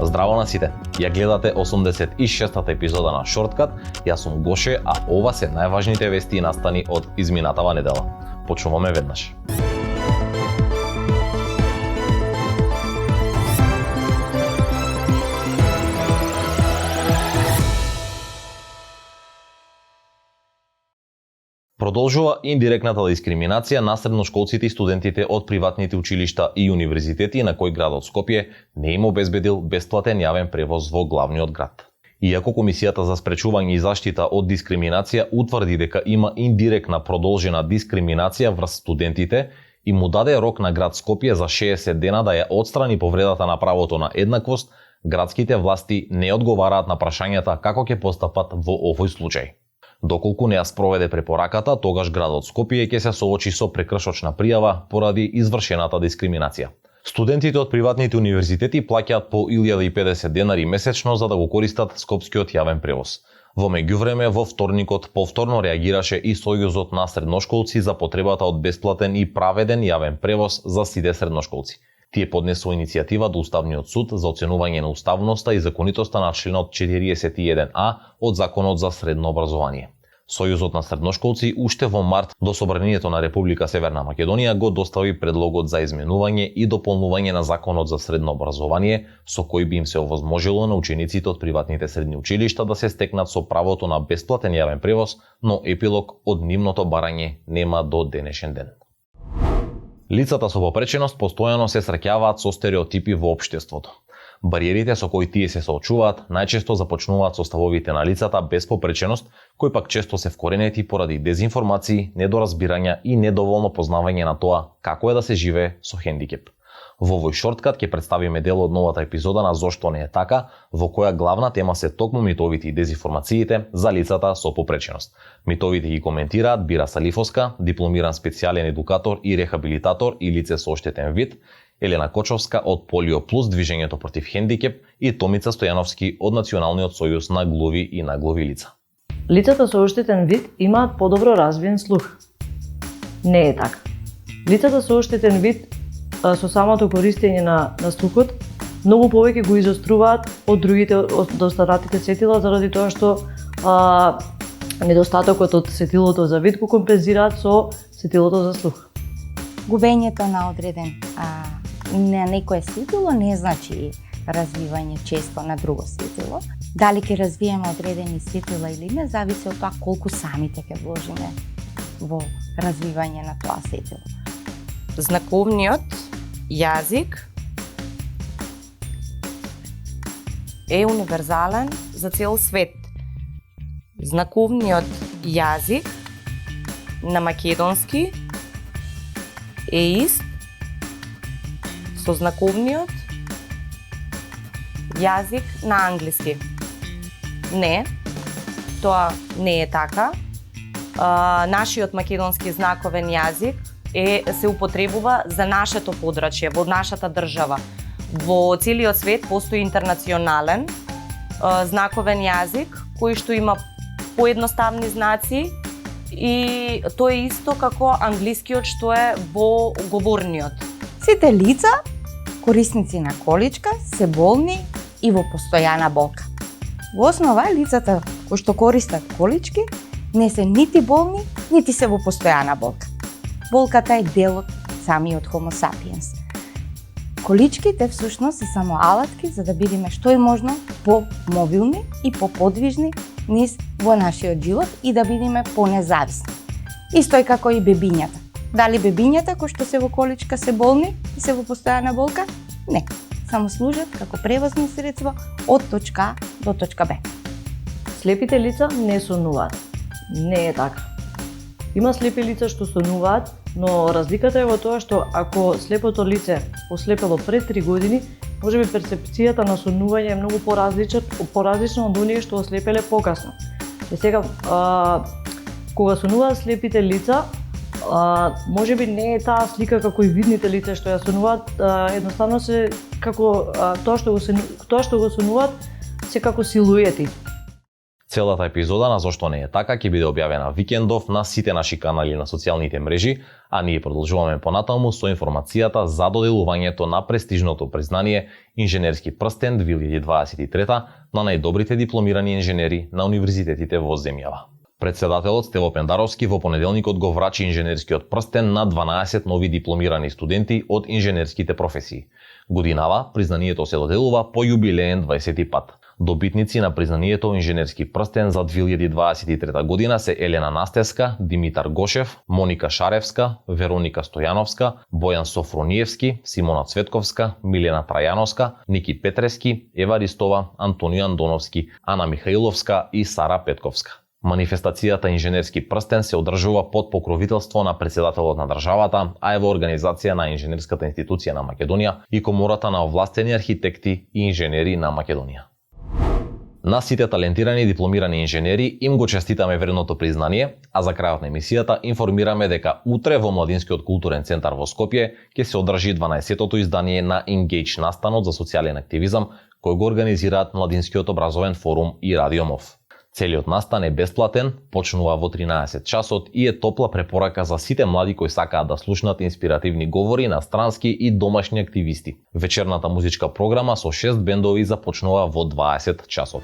Здраво на сите! Ја гледате 86-та епизода на Шорткат. Јас сум Гоше, а ова се најважните вести и настани од изминатава недела. Почнуваме веднаш. Продолжува индиректната дискриминација на средношколците и студентите од приватните училишта и универзитети на кои градот Скопје не им обезбедил бесплатен јавен превоз во главниот град. Иако Комисијата за спречување и заштита од дискриминација утврди дека има индиректна продолжена дискриминација врз студентите и му даде рок на град Скопје за 60 дена да ја отстрани повредата на правото на еднаквост, градските власти не одговараат на прашањата како ќе постапат во овој случај. Доколку не ја спроведе препораката, тогаш градот Скопје ќе се соочи со прекршочна пријава поради извршената дискриминација. Студентите од приватните универзитети плаќаат по 1050 денари месечно за да го користат скопскиот јавен превоз. Во меѓувреме, во вторникот повторно реагираше и Сојузот на средношколци за потребата од бесплатен и праведен јавен превоз за сите средношколци. Тие поднесува иницијатива до Уставниот суд за оценување на уставноста и законитоста на членот 41А од Законот за средно образование. Сојузот на средношколци уште во март до Собранието на Република Северна Македонија го достави предлогот за изменување и дополнување на Законот за средно образование, со кој би им се овозможило на учениците од приватните средни училишта да се стекнат со правото на бесплатен јавен превоз, но епилог од нивното барање нема до денешен ден. Лицата со попреченост постојано се среќаваат со стереотипи во општеството. Бариерите со кои тие се соочуваат најчесто започнуваат со ставовите на лицата без попреченост, кои пак често се вкоренети поради дезинформации, недоразбирања и недоволно познавање на тоа како е да се живее со хендикеп. Во овој шорткат ќе представиме дел од новата епизода на Зошто не е така, во која главна тема се токму митовите и дезинформациите за лицата со попреченост. Митовите ги коментираат Бира Салифовска, дипломиран специјален едукатор и рехабилитатор и лице со оштетен вид, Елена Кочовска од Полио Плюс движењето против хендикеп и Томица Стојановски од Националниот сојуз на глуви и наглуви лица. Лицата со оштетен вид имаат подобро развиен слух. Не е така. Лицата со оштетен вид со самото користење на слухот многу повеќе го изоструваат од другите од останатите сетила заради тоа што недостатокот од сетилото за вид го компензираат со сетилото за слух. Губењето на одреден на некое сетило не значи развивање често на друго сетило. Дали ќе развиеме одредени сетила или не, зависи од тоа колку самите ќе вложиме во развивање на тоа сетило. Знаковниот јазик е универзален за цел свет. Знаковниот јазик на македонски е ист со знаковниот јазик на англиски. Не, тоа не е така. Нашиот македонски знаковен јазик се употребува за нашето подрачје, во нашата држава. Во целиот свет постои интернационален знаковен јазик кој што има поедноставни знаци и тоа е исто како англискиот што е во говорниот. Сите лица, корисници на количка, се болни и во постојана болка. Во основа, лицата кои што користат колички не се нити болни, нити се во постојана болка. Болката е дел од самиот Homo sapiens. Количките всушност се само алатки за да бидеме што е можно по-мобилни и по-подвижни низ во нашиот живот и да бидеме по-независни. Исто е како и бебињата. Дали бебињата кои што се во количка се болни и се во постојана болка? Не, само служат како превозно средство од точка А до точка Б. Слепите лица не сонуваат. Не е така. Има слепи лица што сонуваат, но разликата е во тоа што ако слепото лице ослепело пред 3 години, можеби перцепцијата на сонување е многу поразлична од оние што ослепеле покасно. И сега, кога сонуваат слепите лица, можеби не е таа слика како и видните лица што ја сонуваат, едноставно се како тоа што го сонуваат се како силуети. Целата епизода на Зошто не е така ќе биде објавена викендов на сите наши канали на социјалните мрежи, а ние продолжуваме понатаму со информацијата за доделувањето на престижното признание Инженерски прстен 2023 на најдобрите дипломирани инженери на универзитетите во земјава. Председателот Стево Пендаровски во понеделникот го врачи инженерскиот прстен на 12 нови дипломирани студенти од инженерските професии. Годинава признанието се доделува по јубилеен 20 пат. Добитници на признанието Инженерски прстен за 2023 година се Елена Настевска, Димитар Гошев, Моника Шаревска, Вероника Стојановска, Бојан Софрониевски, Симона Цветковска, Милена Трајановска, Ники Петрески, Ева Ристова, Антонио Андоновски, Ана Михаиловска и Сара Петковска. Манифестацијата Инженерски прстен се одржува под покровителство на председателот на државата, а е во организација на Инженерската институција на Македонија и Комората на овластени архитекти и инженери на Македонија. На сите талентирани дипломирани инженери им го честитаме вредното признание, а за крајот на емисијата информираме дека утре во Младинскиот културен центар во Скопје ќе се одржи 12-тото издание на Engage настанот за социјален активизам кој го организираат Младинскиот образовен форум и Радио МОВ. Целиот настан е бесплатен, почнува во 13 часот и е топла препорака за сите млади кои сакаат да слушнат инспиративни говори на странски и домашни активисти. Вечерната музичка програма со 6 бендови започнува во 20 часот.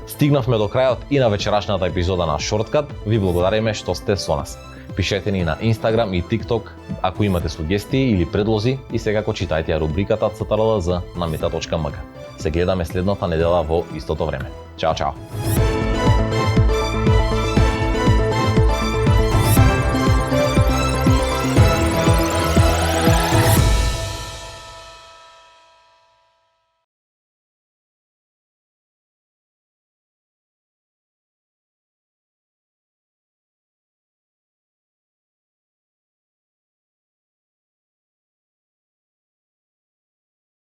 Стигнавме до крајот и на вечерашната епизода на Shortcut. Ви благодариме што сте со нас. Пишете ни на Instagram и TikTok ако имате сугестии или предлози и секако читајте ја рубриката CTRL-Z на meta.mg. Се гледаме следната недела во истото време. Чао, чао!